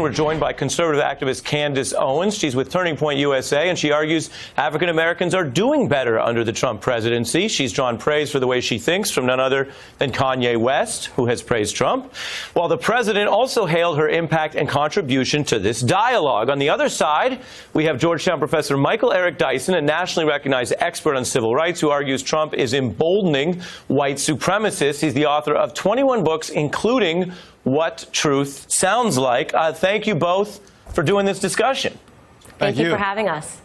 We're joined by conservative activist Candace Owens. She's with Turning Point USA, and she argues African Americans are doing better under the Trump presidency. She's drawn praise for the way she thinks from none other than Kanye West, who has praised Trump, while the president also hailed her impact and contribution to this dialogue. On the other side, we have Georgetown professor Michael Eric Dyson, a nationally recognized expert on civil rights, who argues Trump is emboldening white supremacists. He's the author of 21 books, including What Truth Sounds Like. Thank you both for doing this discussion. Thank you for having us.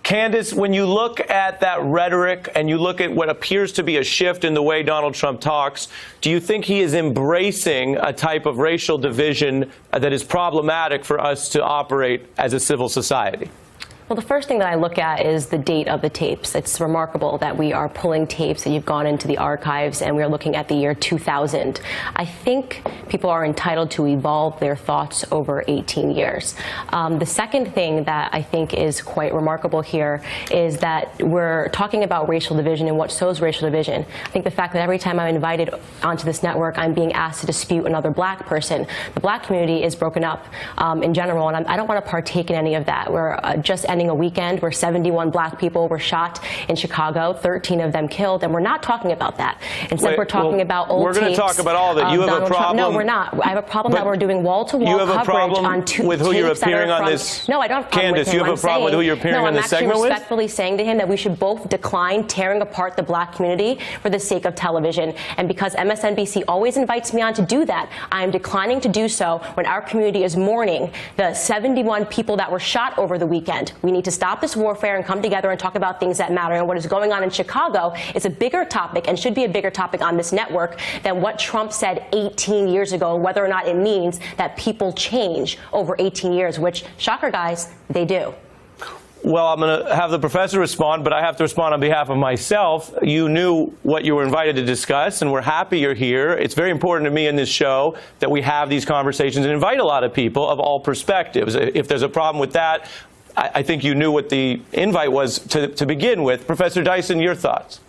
Candace, when you look at that rhetoric and you look at what appears to be a shift in the way Donald Trump talks, do you think he is embracing a type of racial division that is problematic for us to operate as a civil society? Well, the first thing that I look at is the date of the tapes. It's remarkable that we are pulling tapes and you've gone into the archives and we're looking at the year 2000. I think people are entitled to evolve their thoughts over 18 years. The second thing that I think is quite remarkable here is that we're talking about racial division and what sows racial division. I think the fact that every time I'm invited onto this network, I'm being asked to dispute another black person. The black community is broken up in general, and I don't want to partake in any of that. We're just ending a weekend where 71 black people were shot in Chicago, 13 of them killed, and we're not talking about that. Instead, we're talking about old tapes. We're going to talk about all that. You have a problem? No, we're not. I have a problem that we're doing wall-to-wall coverage on two with who you're tapes that appearing are on from. this. No, I don't have a problem Candace, with him. you have a problem with who you're appearing on this segment with? No, I'm actually respectfully saying to him that we should both decline tearing apart the black community for the sake of television. And because MSNBC always invites me on to do that, I am declining to do so when our community is mourning the 71 people that were shot over the weekend. We need to stop this warfare and come together and talk about things that matter. And what is going on in Chicago is a bigger topic and should be a bigger topic on this network than what Trump said 18 years ago, whether or not it means that people change over 18 years, which, shocker guys, they do. Well, I'm going to have the professor respond, but I have to respond on behalf of myself. You knew what you were invited to discuss, and we're happy you're here. It's very important to me in this show that we have these conversations and invite a lot of people of all perspectives. If there's a problem with that, I think you knew what the invite was to begin with. Professor Dyson, your thoughts?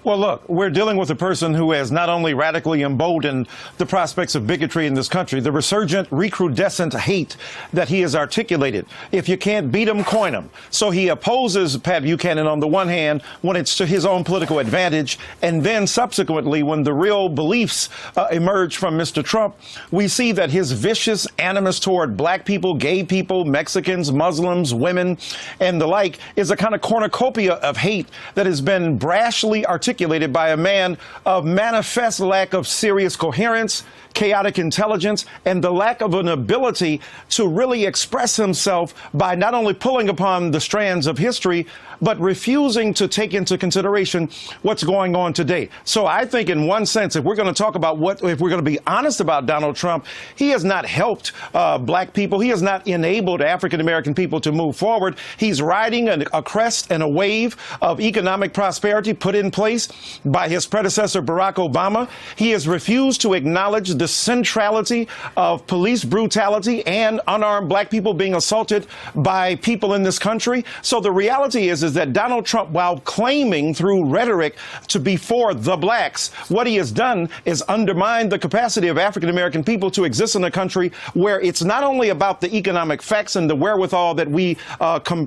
Well, look, we're dealing with a person who has not only radically emboldened the prospects of bigotry in this country, the resurgent, recrudescent hate that he has articulated. If you can't beat him, coin him. So he opposes Pat Buchanan on the one hand when it's to his own political advantage, and then subsequently when the real beliefs emerge from Mr. Trump, we see that his vicious animus toward black people, gay people, Mexicans, Muslims, women, and the like is a kind of cornucopia of hate that has been brashly articulated by a man of manifest lack of serious coherence, chaotic intelligence, and the lack of an ability to really express himself by not only pulling upon the strands of history, but refusing to take into consideration what's going on today. So I think in one sense, if we're going to talk about if we're going to be honest about Donald Trump, he has not helped black people. He has not enabled African-American people to move forward. He's riding a crest and a wave of economic prosperity put in place by his predecessor, Barack Obama. He has refused to acknowledge the centrality of police brutality and unarmed black people being assaulted by people in this country. So the reality is that Donald Trump, while claiming through rhetoric to be for the blacks, what he has done is undermine the capacity of African-American people to exist in a country where it's not only about the economic facts and the wherewithal that we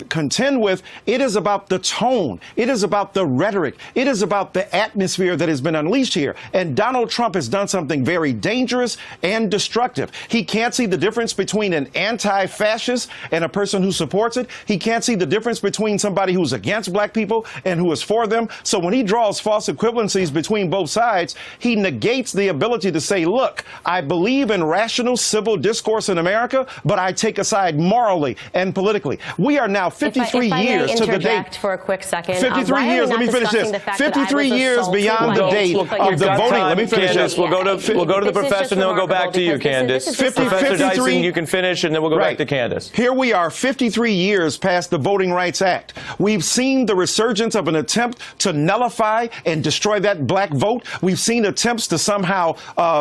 contend with, it is about the tone, it is about the rhetoric, it is about the atmosphere that has been unleashed here. And Donald Trump has done something very dangerous and destructive. He can't see the difference between an anti-fascist and a person who supports it. He can't see the difference between somebody who's against black people and who is for them. So when he draws false equivalencies between both sides, he negates the ability to say, look, I believe in rational civil discourse in America, but I take a side morally and politically. We are now 53 years to the date. For a quick second. 53 years, let me finish this. 53 years beyond the date of the voting. Let me finish this. We'll go to the professor and then we'll go back to you, Candace. Professor Dyson, you can finish and then we'll go back to Candace. Here we are 53 years past the Voting Rights Act. We've seen the resurgence of an attempt to nullify and destroy that black vote. We've seen attempts to somehow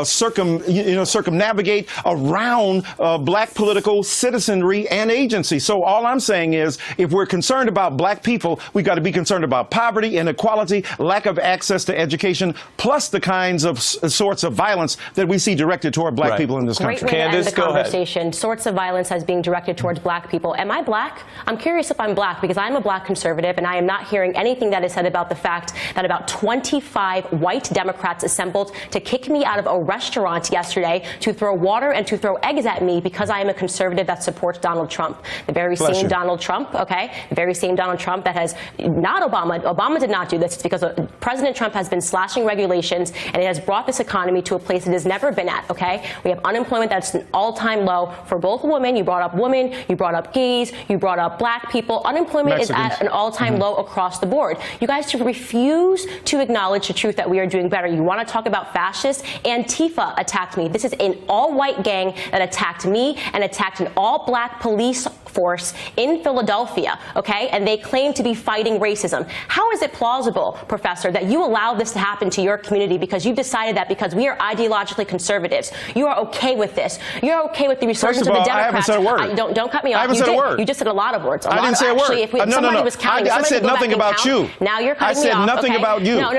circumnavigate around black political citizenry and agency. So all I'm saying is, if we're concerned about black people, we've got to be concerned about poverty, inequality, lack of access to education, plus the kinds of sorts of violence that we see see directed toward black people in this Great country? way to end Candace, the go ahead. conversation. Sorts of violence as being directed towards black people. Am I black? I'm curious if I'm black because I'm a black conservative and I am not hearing anything that is said about the fact that about 25 white Democrats assembled to kick me out of a restaurant yesterday to throw water and to throw eggs at me because I am a conservative that supports Donald Trump. The very same Donald Trump, okay? The very same Donald Trump that has not Obama. Obama did not do this. It's because President Trump has been slashing regulations and it has brought this economy to a place it has never been at, okay? We have unemployment that's an all-time low for both women. You brought up women, you brought up gays, you brought up black people. Unemployment is at an all-time low across the board. You guys refuse to acknowledge the truth that we are doing better. You want to talk about fascists? Antifa attacked me. This is an all-white gang that attacked me and attacked an all-black police force in Philadelphia, okay? And they claim to be fighting racism. How is it plausible, Professor, that you allowed this to happen to your community because you decided that because we are ideologically conservatives, you are okay with this? You're okay with the resurgence of the Democrats? I haven't said a word. Don't cut me off. I haven't said a word. You just said a lot of words. I didn't say a word. Actually, if somebody was counting, I said nothing about you. Now you're cutting me off. I said nothing about you. No.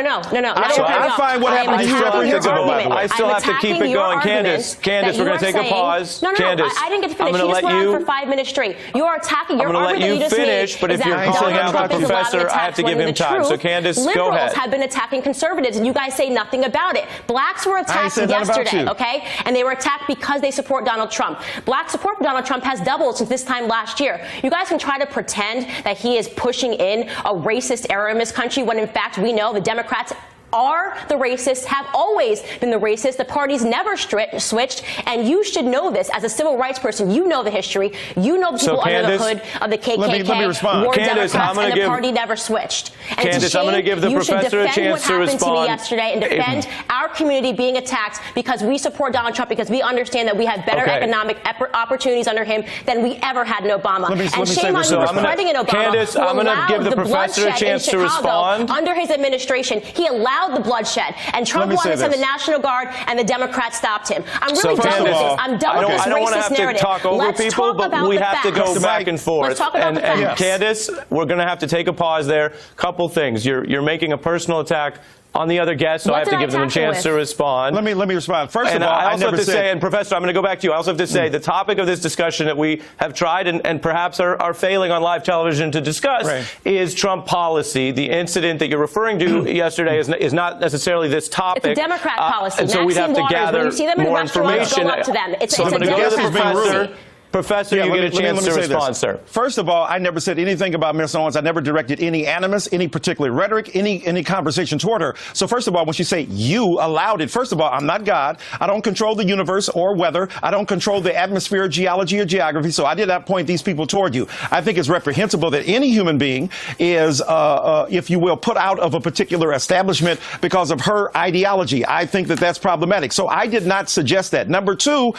I find what happened to you reprehensible, by the way. I still have to keep it going. Candace, we're going to take a pause. No, Candace, I didn't get to finish. You just went on for 5 minutes straight. You are attacking your argument that you just made. But if you're calling out the professor, I have to give him time. So Candace, go ahead. Liberals have been attacking conservatives, and you guys say nothing about it. Blacks were attacked yesterday, okay? And they were attacked because they support Donald Trump. Black support for Donald Trump has doubled since this time last year. You guys can try to pretend that he is pushing in a racist era in this country when, in fact, we know the Democrats are the racists, have always been the racists. The parties never switched, and you should know this as a civil rights person. You know the history. You know the people under the hood of the KKK. Let me respond. Were Democrats, and the party never switched. And Candace, I'm going to give the professor a chance to respond. You should defend what happened to me yesterday and defend our community being attacked because we support Donald Trump, because we understand that we have better economic opportunities under him than we ever had in Obama. And shame on you for spreading in Obama. Candace, I'm going to give the professor a chance to respond. Under his administration, he allowed the bloodshed, and Trump wanted to send the National Guard, and the Democrats stopped him. I'm really done with this. I'm done with this I don't want to racist have narrative. to talk over people, but we have to go back and forth. Let's talk about the facts. And Candace, we're going to have to take a pause there. Couple things. You're making a personal attack on the other guests, so I have to give them a chance to respond. Let me respond. First of all, I also have to say, and said. Professor, I'm going to go back to you. I also have to say the topic of this discussion that we have tried and perhaps are failing on live television to discuss is Trump policy. The incident that you're referring to yesterday is not necessarily this topic. It's a Democrat policy. And so we'd have to gather more information. Go up to them. It's So I'm going to go to the professor. Professor, you get a chance to respond, sir. First of all, I never said anything about Ms. Owens. I never directed any animus, any particular rhetoric, any conversation toward her. So first of all, when she say you allowed it, first of all, I'm not God. I don't control the universe or weather. I don't control the atmosphere, geology, or geography. So I did not point these people toward you. I think it's reprehensible that any human being is, if you will, put out of a particular establishment because of her ideology. I think that that's problematic. So I did not suggest that. Number two,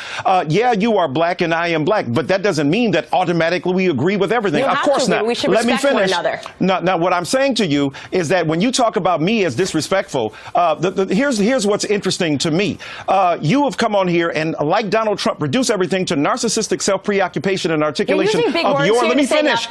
yeah, you are black and I am black. But that doesn't mean that automatically we agree with everything. Of course not. We should Let me respect finish. one another. Now, what I'm saying to you is that when you talk about me as disrespectful, here's what's interesting to me. You have come on here and, like Donald Trump, reduce everything to narcissistic self-preoccupation and articulation of your. Let me finish.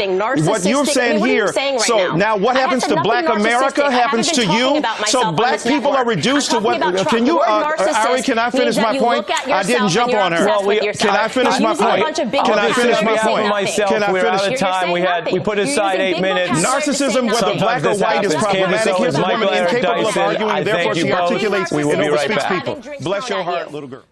What you're saying here. So now, what happens to Black America happens to you. So Black people are reduced to what? Can you, Ari? Can I finish my point? I didn't jump on her. Can I finish my point? Can I finish my point? Can I finish? We're out of time. We put aside 8 minutes. Narcissism, whether black or white, is problematic. Here's a woman incapable of arguing, therefore she articulates and overspeaks people. Bless your heart, little girl.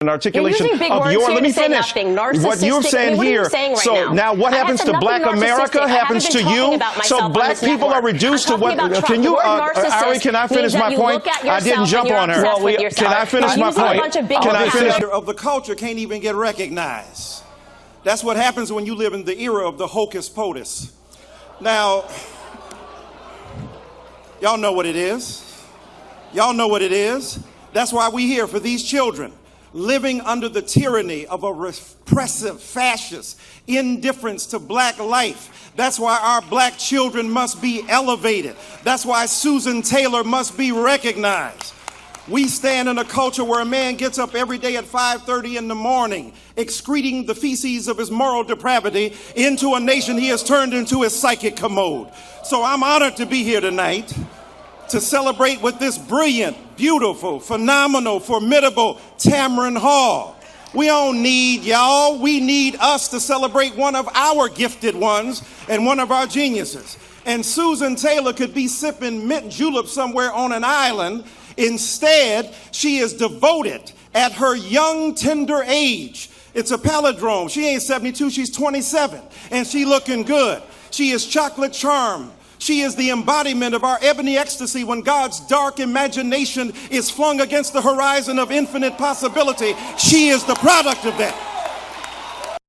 An articulation of your. Let me finish. What you're saying here. So now, what happens to Black America happens to you. So Black people are reduced to what? Can you, Ari? Can I finish my point? I didn't jump on her. Can I finish my point? Can I finish? Of the culture can't even get recognized. That's what happens when you live in the era of the hocus pocus. Now, y'all know what it is. Y'all know what it is. That's why we're here for these children, living under the tyranny of a repressive fascist indifference to black life. That's why our black children must be elevated. That's why Susan Taylor must be recognized. We stand in a culture where a man gets up every day at 5:30 in the morning, excreting the feces of his moral depravity into a nation he has turned into his psychic commode. So I'm honored to be here tonight to celebrate with this brilliant, beautiful, phenomenal, formidable Tamron Hall. We don't need y'all. We need us to celebrate one of our gifted ones and one of our geniuses. And Susan Taylor could be sipping mint julep somewhere on an island. Instead, she is devoted at her young, tender age. It's a palindrome. She ain't 72, she's 27, and she looking good. She is chocolate charm. She is the embodiment of our ebony ecstasy when God's dark imagination is flung against the horizon of infinite possibility. She is the product of that.